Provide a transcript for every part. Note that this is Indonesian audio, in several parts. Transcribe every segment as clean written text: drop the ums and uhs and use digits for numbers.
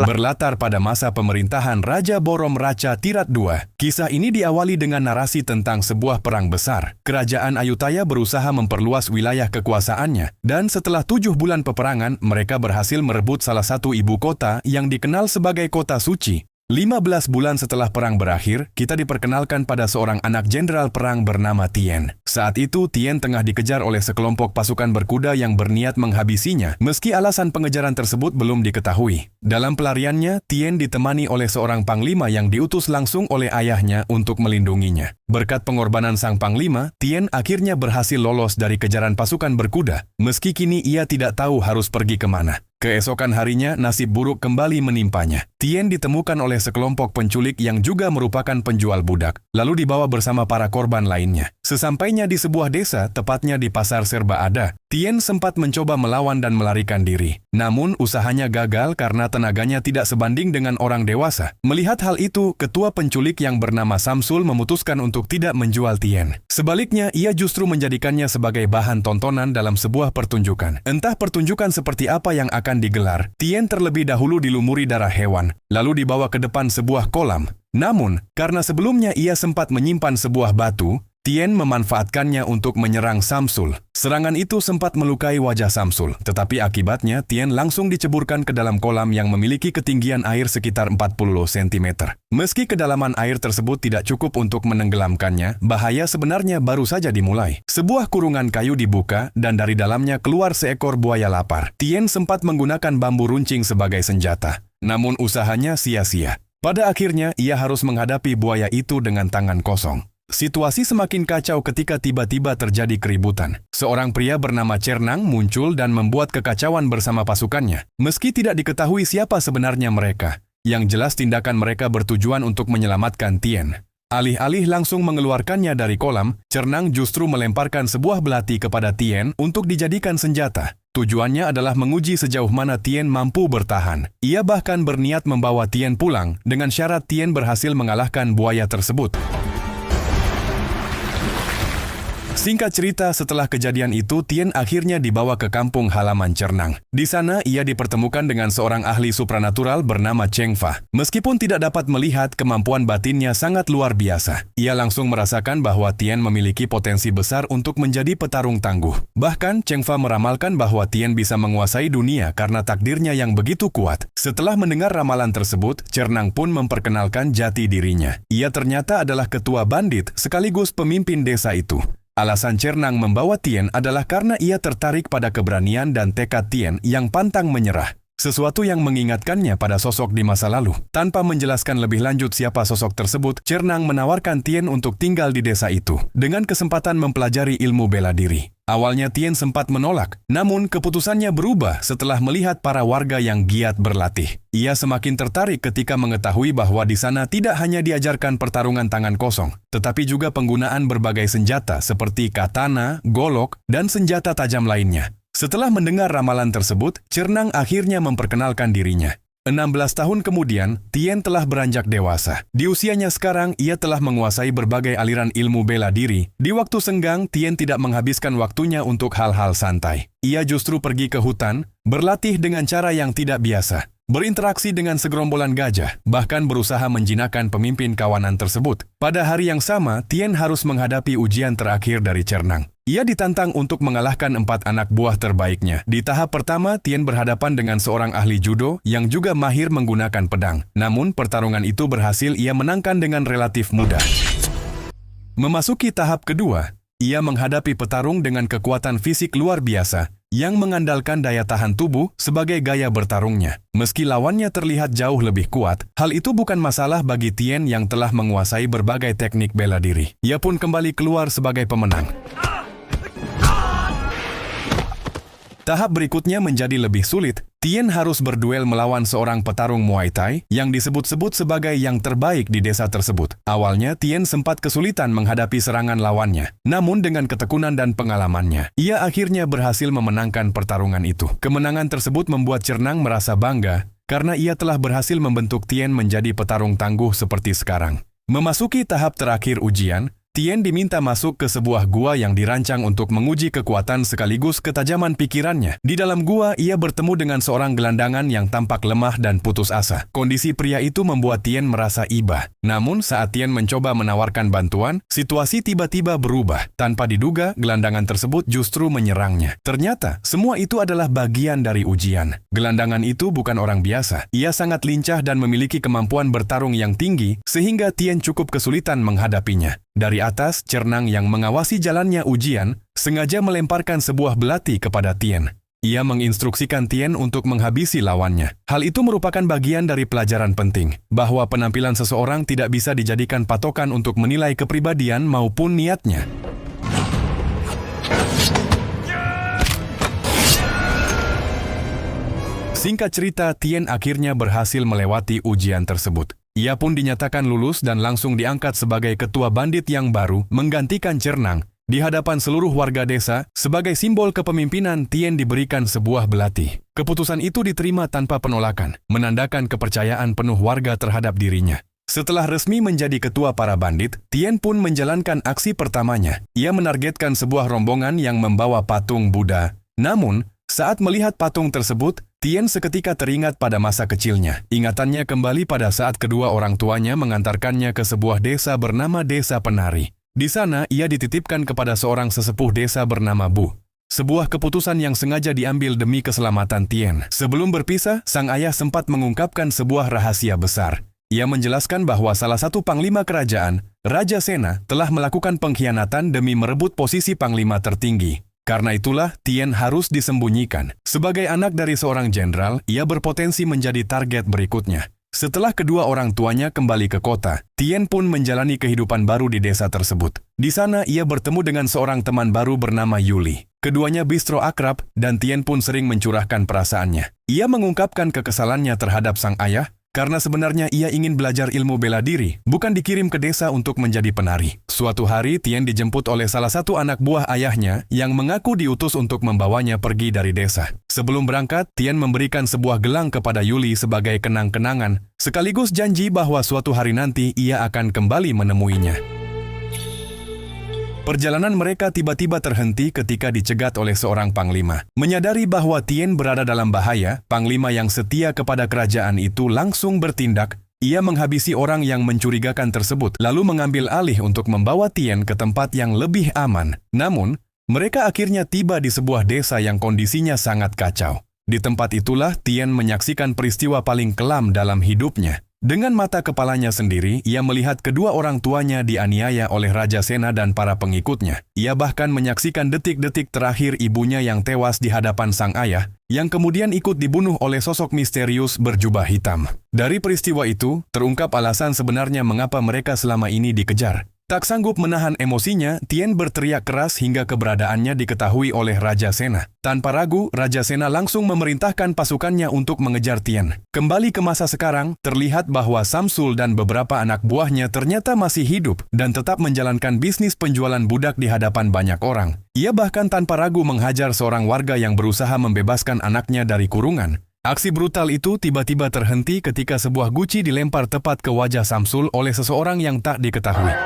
berlatar pada masa pemerintahan Raja Borom Raca Tirat II. Kisah ini diawali dengan narasi tentang sebuah perang besar. Kerajaan Ayutthaya berusaha memperluas wilayah kekuasaannya, dan setelah 7 bulan peperangan, mereka berhasil merebut salah satu ibu kota yang dikenal sebagai Kota Suci. 15 bulan setelah perang berakhir, kita diperkenalkan pada seorang anak jenderal perang bernama Tien. Saat itu, Tien tengah dikejar oleh sekelompok pasukan berkuda yang berniat menghabisinya, meski alasan pengejaran tersebut belum diketahui. Dalam pelariannya, Tien ditemani oleh seorang panglima yang diutus langsung oleh ayahnya untuk melindunginya. Berkat pengorbanan sang panglima, Tien akhirnya berhasil lolos dari kejaran pasukan berkuda, meski kini ia tidak tahu harus pergi kemana. Keesokan harinya, nasib buruk kembali menimpanya. Tien ditemukan oleh sekelompok penculik yang juga merupakan penjual budak, lalu dibawa bersama para korban lainnya. Sesampainya di sebuah desa, tepatnya di Pasar Serba Ada, Tien sempat mencoba melawan dan melarikan diri. Namun, usahanya gagal karena tenaganya tidak sebanding dengan orang dewasa. Melihat hal itu, ketua penculik yang bernama Samsul memutuskan untuk tidak menjual Tien. Sebaliknya, ia justru menjadikannya sebagai bahan tontonan dalam sebuah pertunjukan. Entah pertunjukan seperti apa yang akan digelar, Tien terlebih dahulu dilumuri darah hewan, lalu dibawa ke depan sebuah kolam. Namun, karena sebelumnya ia sempat menyimpan sebuah batu, Tien memanfaatkannya untuk menyerang Samsul. Serangan itu sempat melukai wajah Samsul, tetapi akibatnya Tien langsung diceburkan ke dalam kolam yang memiliki ketinggian air sekitar 40 cm. Meski kedalaman air tersebut tidak cukup untuk menenggelamkannya, bahaya sebenarnya baru saja dimulai. Sebuah kurungan kayu dibuka dan dari dalamnya keluar seekor buaya lapar. Tien sempat menggunakan bambu runcing sebagai senjata, namun usahanya sia-sia. Pada akhirnya, ia harus menghadapi buaya itu dengan tangan kosong. Situasi semakin kacau ketika tiba-tiba terjadi keributan. Seorang pria bernama Cernang muncul dan membuat kekacauan bersama pasukannya. Meski tidak diketahui siapa sebenarnya mereka, yang jelas tindakan mereka bertujuan untuk menyelamatkan Tien. Alih-alih langsung mengeluarkannya dari kolam, Cernang justru melemparkan sebuah belati kepada Tien untuk dijadikan senjata. Tujuannya adalah menguji sejauh mana Tien mampu bertahan. Ia bahkan berniat membawa Tien pulang dengan syarat Tien berhasil mengalahkan buaya tersebut. Singkat cerita, setelah kejadian itu, Tien akhirnya dibawa ke kampung halaman Cernang. Di sana, ia dipertemukan dengan seorang ahli supranatural bernama Cheng Fa. Meskipun tidak dapat melihat, kemampuan batinnya sangat luar biasa. Ia langsung merasakan bahwa Tien memiliki potensi besar untuk menjadi petarung tangguh. Bahkan, Cheng Fa meramalkan bahwa Tien bisa menguasai dunia karena takdirnya yang begitu kuat. Setelah mendengar ramalan tersebut, Cernang pun memperkenalkan jati dirinya. Ia ternyata adalah ketua bandit sekaligus pemimpin desa itu. Alasan Cernang membawa Tien adalah karena ia tertarik pada keberanian dan tekad Tien yang pantang menyerah. Sesuatu yang mengingatkannya pada sosok di masa lalu. Tanpa menjelaskan lebih lanjut siapa sosok tersebut, Cernang menawarkan Tien untuk tinggal di desa itu, dengan kesempatan mempelajari ilmu bela diri. Awalnya Tien sempat menolak, namun keputusannya berubah setelah melihat para warga yang giat berlatih. Ia semakin tertarik ketika mengetahui bahwa di sana tidak hanya diajarkan pertarungan tangan kosong, tetapi juga penggunaan berbagai senjata seperti katana, golok, dan senjata tajam lainnya. Setelah mendengar ramalan tersebut, Cernang akhirnya memperkenalkan dirinya. 16 tahun kemudian, Tien telah beranjak dewasa. Di usianya sekarang, ia telah menguasai berbagai aliran ilmu bela diri. Di waktu senggang, Tien tidak menghabiskan waktunya untuk hal-hal santai. Ia justru pergi ke hutan, berlatih dengan cara yang tidak biasa. Berinteraksi dengan segerombolan gajah, bahkan berusaha menjinakkan pemimpin kawanan tersebut. Pada hari yang sama, Tien harus menghadapi ujian terakhir dari Cernang. Ia ditantang untuk mengalahkan 4 anak buah terbaiknya. Di tahap pertama, Tien berhadapan dengan seorang ahli judo yang juga mahir menggunakan pedang. Namun, pertarungan itu berhasil ia menangkan dengan relatif mudah. Memasuki tahap kedua, ia menghadapi petarung dengan kekuatan fisik luar biasa yang mengandalkan daya tahan tubuh sebagai gaya bertarungnya. Meski lawannya terlihat jauh lebih kuat, hal itu bukan masalah bagi Tien yang telah menguasai berbagai teknik bela diri. Ia pun kembali keluar sebagai pemenang. Tahap berikutnya menjadi lebih sulit. Tien harus berduel melawan seorang petarung Muay Thai yang disebut-sebut sebagai yang terbaik di desa tersebut. Awalnya, Tien sempat kesulitan menghadapi serangan lawannya. Namun dengan ketekunan dan pengalamannya, ia akhirnya berhasil memenangkan pertarungan itu. Kemenangan tersebut membuat Cernang merasa bangga karena ia telah berhasil membentuk Tien menjadi petarung tangguh seperti sekarang. Memasuki tahap terakhir ujian, Tien diminta masuk ke sebuah gua yang dirancang untuk menguji kekuatan sekaligus ketajaman pikirannya. Di dalam gua, ia bertemu dengan seorang gelandangan yang tampak lemah dan putus asa. Kondisi pria itu membuat Tien merasa iba. Namun, saat Tien mencoba menawarkan bantuan, situasi tiba-tiba berubah. Tanpa diduga, gelandangan tersebut justru menyerangnya. Ternyata, semua itu adalah bagian dari ujian. Gelandangan itu bukan orang biasa. Ia sangat lincah dan memiliki kemampuan bertarung yang tinggi, sehingga Tien cukup kesulitan menghadapinya. Dari atas, Cernang yang mengawasi jalannya ujian, sengaja melemparkan sebuah belati kepada Tien. Ia menginstruksikan Tien untuk menghabisi lawannya. Hal itu merupakan bagian dari pelajaran penting, bahwa penampilan seseorang tidak bisa dijadikan patokan untuk menilai kepribadian maupun niatnya. Singkat cerita, Tien akhirnya berhasil melewati ujian tersebut. Ia pun dinyatakan lulus dan langsung diangkat sebagai ketua bandit yang baru menggantikan Cernang. Di hadapan seluruh warga desa, sebagai simbol kepemimpinan, Tien diberikan sebuah belati. Keputusan itu diterima tanpa penolakan, menandakan kepercayaan penuh warga terhadap dirinya. Setelah resmi menjadi ketua para bandit, Tien pun menjalankan aksi pertamanya. Ia menargetkan sebuah rombongan yang membawa patung Buddha. Namun, saat melihat patung tersebut, Tien seketika teringat pada masa kecilnya. Ingatannya kembali pada saat kedua orang tuanya mengantarkannya ke sebuah desa bernama Desa Penari. Di sana, ia dititipkan kepada seorang sesepuh desa bernama Bu. Sebuah keputusan yang sengaja diambil demi keselamatan Tien. Sebelum berpisah, sang ayah sempat mengungkapkan sebuah rahasia besar. Ia menjelaskan bahwa salah satu panglima kerajaan, Raja Sena, telah melakukan pengkhianatan demi merebut posisi panglima tertinggi. Karena itulah, Tien harus disembunyikan. Sebagai anak dari seorang jenderal, ia berpotensi menjadi target berikutnya. Setelah kedua orang tuanya kembali ke kota, Tien pun menjalani kehidupan baru di desa tersebut. Di sana, ia bertemu dengan seorang teman baru bernama Yuli. Keduanya bistro akrab, dan Tien pun sering mencurahkan perasaannya. Ia mengungkapkan kekesalannya terhadap sang ayah, karena sebenarnya ia ingin belajar ilmu bela diri, bukan dikirim ke desa untuk menjadi penari. Suatu hari, Tien dijemput oleh salah satu anak buah ayahnya yang mengaku diutus untuk membawanya pergi dari desa. Sebelum berangkat, Tien memberikan sebuah gelang kepada Yuli sebagai kenang-kenangan, sekaligus janji bahwa suatu hari nanti ia akan kembali menemuinya. Perjalanan mereka tiba-tiba terhenti ketika dicegat oleh seorang panglima. Menyadari bahwa Tien berada dalam bahaya, panglima yang setia kepada kerajaan itu langsung bertindak. Ia menghabisi orang yang mencurigakan tersebut, lalu mengambil alih untuk membawa Tien ke tempat yang lebih aman. Namun, mereka akhirnya tiba di sebuah desa yang kondisinya sangat kacau. Di tempat itulah Tien menyaksikan peristiwa paling kelam dalam hidupnya. Dengan mata kepalanya sendiri, ia melihat kedua orang tuanya dianiaya oleh Raja Sena dan para pengikutnya. Ia bahkan menyaksikan detik-detik terakhir ibunya yang tewas di hadapan sang ayah, yang kemudian ikut dibunuh oleh sosok misterius berjubah hitam. Dari peristiwa itu, terungkap alasan sebenarnya mengapa mereka selama ini dikejar. Tak sanggup menahan emosinya, Tien berteriak keras hingga keberadaannya diketahui oleh Raja Sena. Tanpa ragu, Raja Sena langsung memerintahkan pasukannya untuk mengejar Tien. Kembali ke masa sekarang, terlihat bahwa Samsul dan beberapa anak buahnya ternyata masih hidup dan tetap menjalankan bisnis penjualan budak di hadapan banyak orang. Ia bahkan tanpa ragu menghajar seorang warga yang berusaha membebaskan anaknya dari kurungan. Aksi brutal itu tiba-tiba terhenti ketika sebuah guci dilempar tepat ke wajah Samsul oleh seseorang yang tak diketahui.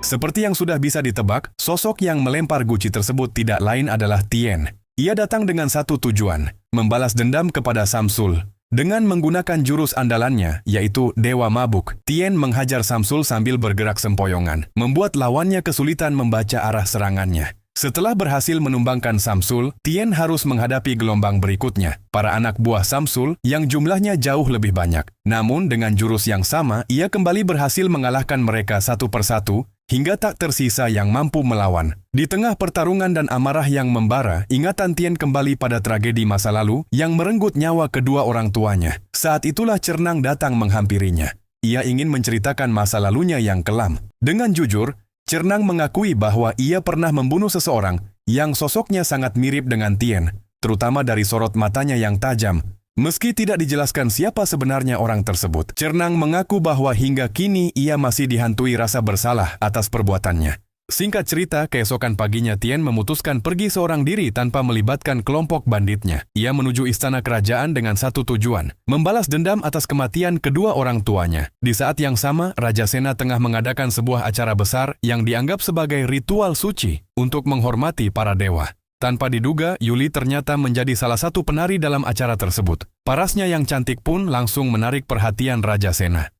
Seperti yang sudah bisa ditebak, sosok yang melempar guci tersebut tidak lain adalah Tien. Ia datang dengan satu tujuan, membalas dendam kepada Samsul. Dengan menggunakan jurus andalannya, yaitu Dewa Mabuk, Tien menghajar Samsul sambil bergerak sempoyongan, membuat lawannya kesulitan membaca arah serangannya. Setelah berhasil menumbangkan Samsul, Tien harus menghadapi gelombang berikutnya, para anak buah Samsul yang jumlahnya jauh lebih banyak. Namun dengan jurus yang sama, ia kembali berhasil mengalahkan mereka satu persatu, hingga tak tersisa yang mampu melawan. Di tengah pertarungan dan amarah yang membara, ingatan Tien kembali pada tragedi masa lalu yang merenggut nyawa kedua orang tuanya. Saat itulah Cernang datang menghampirinya. Ia ingin menceritakan masa lalunya yang kelam. Dengan jujur, Cernang mengakui bahwa ia pernah membunuh seseorang yang sosoknya sangat mirip dengan Tien, terutama dari sorot matanya yang tajam. Meski tidak dijelaskan siapa sebenarnya orang tersebut, Cernang mengaku bahwa hingga kini ia masih dihantui rasa bersalah atas perbuatannya. Singkat cerita, keesokan paginya Tien memutuskan pergi seorang diri tanpa melibatkan kelompok banditnya. Ia menuju istana kerajaan dengan satu tujuan, membalas dendam atas kematian kedua orang tuanya. Di saat yang sama, Raja Sena tengah mengadakan sebuah acara besar yang dianggap sebagai ritual suci untuk menghormati para dewa. Tanpa diduga, Yuli ternyata menjadi salah satu penari dalam acara tersebut. Parasnya yang cantik pun langsung menarik perhatian Raja Sena.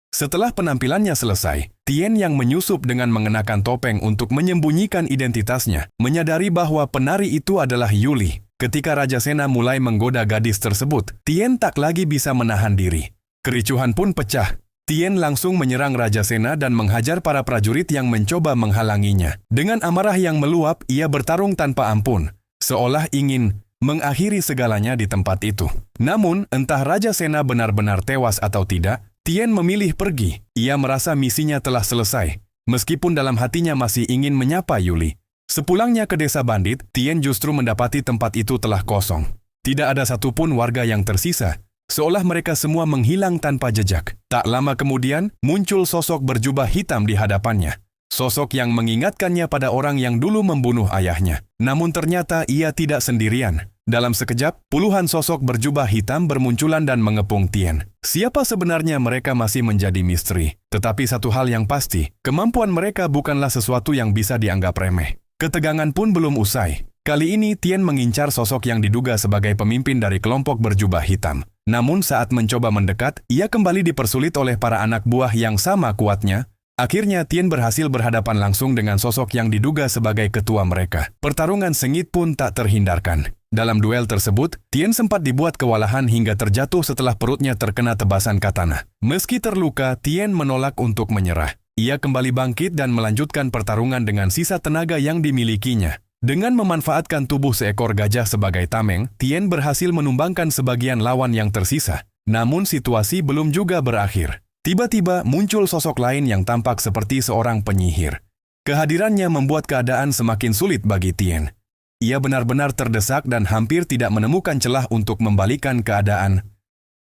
Setelah penampilannya selesai, Tien yang menyusup dengan mengenakan topeng untuk menyembunyikan identitasnya, menyadari bahwa penari itu adalah Yuli. Ketika Raja Sena mulai menggoda gadis tersebut, Tien tak lagi bisa menahan diri. Kericuhan pun pecah. Tien langsung menyerang Raja Sena dan menghajar para prajurit yang mencoba menghalanginya. Dengan amarah yang meluap, ia bertarung tanpa ampun, seolah ingin mengakhiri segalanya di tempat itu. Namun, entah Raja Sena benar-benar tewas atau tidak, Tien memilih pergi. Ia merasa misinya telah selesai, meskipun dalam hatinya masih ingin menyapa Yuli. Sepulangnya ke desa bandit, Tien justru mendapati tempat itu telah kosong. Tidak ada satupun warga yang tersisa, seolah mereka semua menghilang tanpa jejak. Tak lama kemudian, muncul sosok berjubah hitam di hadapannya. Sosok yang mengingatkannya pada orang yang dulu membunuh ayahnya. Namun ternyata ia tidak sendirian. Dalam sekejap, puluhan sosok berjubah hitam bermunculan dan mengepung Tien. Siapa sebenarnya mereka masih menjadi misteri. Tetapi satu hal yang pasti, kemampuan mereka bukanlah sesuatu yang bisa dianggap remeh. Ketegangan pun belum usai. Kali ini Tien mengincar sosok yang diduga sebagai pemimpin dari kelompok berjubah hitam. Namun saat mencoba mendekat, ia kembali dipersulit oleh para anak buah yang sama kuatnya. Akhirnya Tien berhasil berhadapan langsung dengan sosok yang diduga sebagai ketua mereka. Pertarungan sengit pun tak terhindarkan. Dalam duel tersebut, Tien sempat dibuat kewalahan hingga terjatuh setelah perutnya terkena tebasan katana. Meski terluka, Tien menolak untuk menyerah. Ia kembali bangkit dan melanjutkan pertarungan dengan sisa tenaga yang dimilikinya. Dengan memanfaatkan tubuh seekor gajah sebagai tameng, Tien berhasil menumbangkan sebagian lawan yang tersisa. Namun situasi belum juga berakhir. Tiba-tiba muncul sosok lain yang tampak seperti seorang penyihir. Kehadirannya membuat keadaan semakin sulit bagi Tien. Ia benar-benar terdesak dan hampir tidak menemukan celah untuk membalikan keadaan.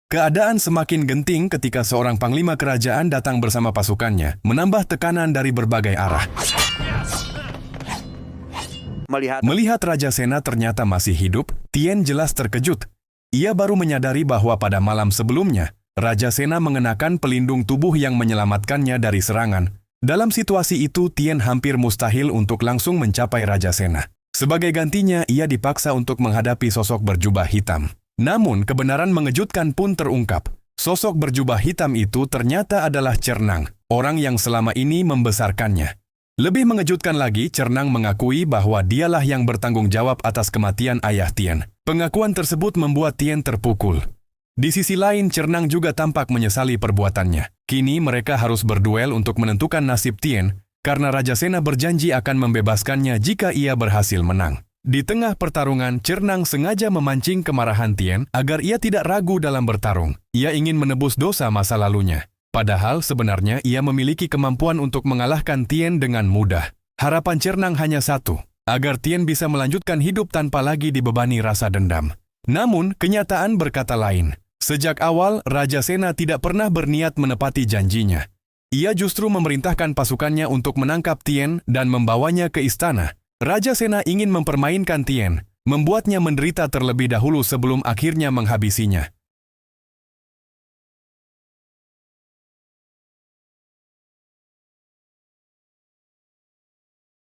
Keadaan semakin genting ketika seorang panglima kerajaan datang bersama pasukannya, menambah tekanan dari berbagai arah. Melihat Raja Sena ternyata masih hidup, Tien jelas terkejut. Ia baru menyadari bahwa pada malam sebelumnya, Raja Sena mengenakan pelindung tubuh yang menyelamatkannya dari serangan. Dalam situasi itu, Tien hampir mustahil untuk langsung mencapai Raja Sena. Sebagai gantinya, ia dipaksa untuk menghadapi sosok berjubah hitam. Namun, kebenaran mengejutkan pun terungkap. Sosok berjubah hitam itu ternyata adalah Cernang, orang yang selama ini membesarkannya. Lebih mengejutkan lagi, Cernang mengakui bahwa dialah yang bertanggung jawab atas kematian ayah Tien. Pengakuan tersebut membuat Tien terpukul. Di sisi lain, Cernang juga tampak menyesali perbuatannya. Kini mereka harus berduel untuk menentukan nasib Tien, karena Raja Sena berjanji akan membebaskannya jika ia berhasil menang. Di tengah pertarungan, Cernang sengaja memancing kemarahan Tien agar ia tidak ragu dalam bertarung. Ia ingin menebus dosa masa lalunya. Padahal sebenarnya ia memiliki kemampuan untuk mengalahkan Tien dengan mudah. Harapan Cernang hanya satu, agar Tien bisa melanjutkan hidup tanpa lagi dibebani rasa dendam. Namun, kenyataan berkata lain. Sejak awal, Raja Sena tidak pernah berniat menepati janjinya. Ia justru memerintahkan pasukannya untuk menangkap Tien dan membawanya ke istana. Raja Sena ingin mempermainkan Tien, membuatnya menderita terlebih dahulu sebelum akhirnya menghabisinya.